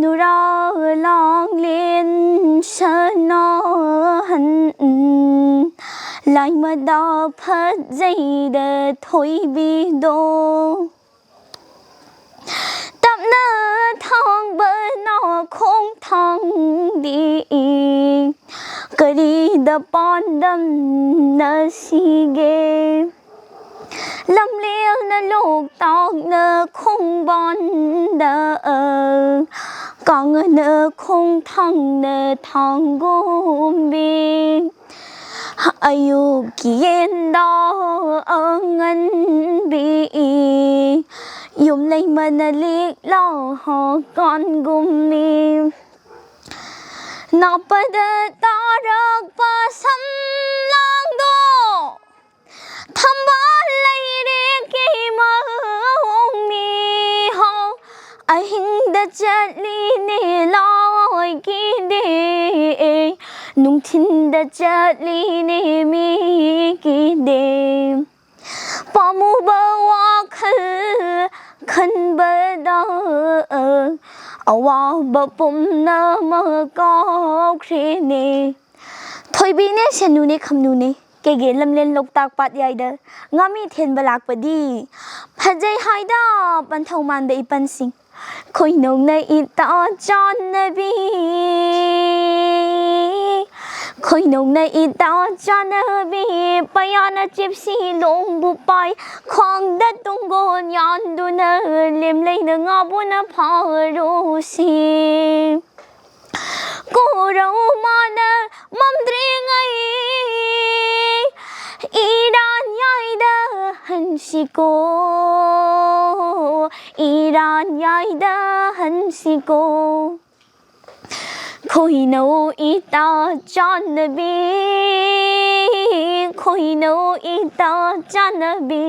นูรอลองเลียนเชิญนอนlại mà đo phật dây để thôi bi đô tập nơ thong bơ nó không thong đi cứ đi đập bon đâm nơ si ghê lâm liêu nơ lục tóc nơ không bon đơ còn nơ không thong nơ thong gom biอายุกี่เย็นดอเงินบียุ่มเลยมันลิกล่อหอก่อนกุมมีนอปเดตอรักปะซ้ำลองดูทำบ้านเลยเรียกกี่มือวงมีหออาหิงเดจัดลีนี่ลอยกี่ดีนุ่งทิ้งเดจัดลีนี่มีกี่เดมปอมูเบอว่าขึ้นเบอดเอาว่าเบอปุ่มเนอเมื่อก็ครีนี่ถอยบีเนี่ยฉันนูนี่คำนูนี่เกเกลำเล่นลกตากปัดใหญ่เด้องามีเทนบลักปดีพัดใจหายดาปันเท่ามันเดอีปันสิงคอยนงในอีตาจอนนบีคอยนงในอีตาจอนนบีไปยานจิบสีลงบุไปของดัดตรงโกนยอนดูเนเลียมเลยเนงอบุนพอรู้สิกูรู้มาเนมัมตรีไงอีดานยายเดหันสิโกอีดานยายเดหันสิโกคอยนูอีตาจอนนบีคอยนูอีตาจอนนบี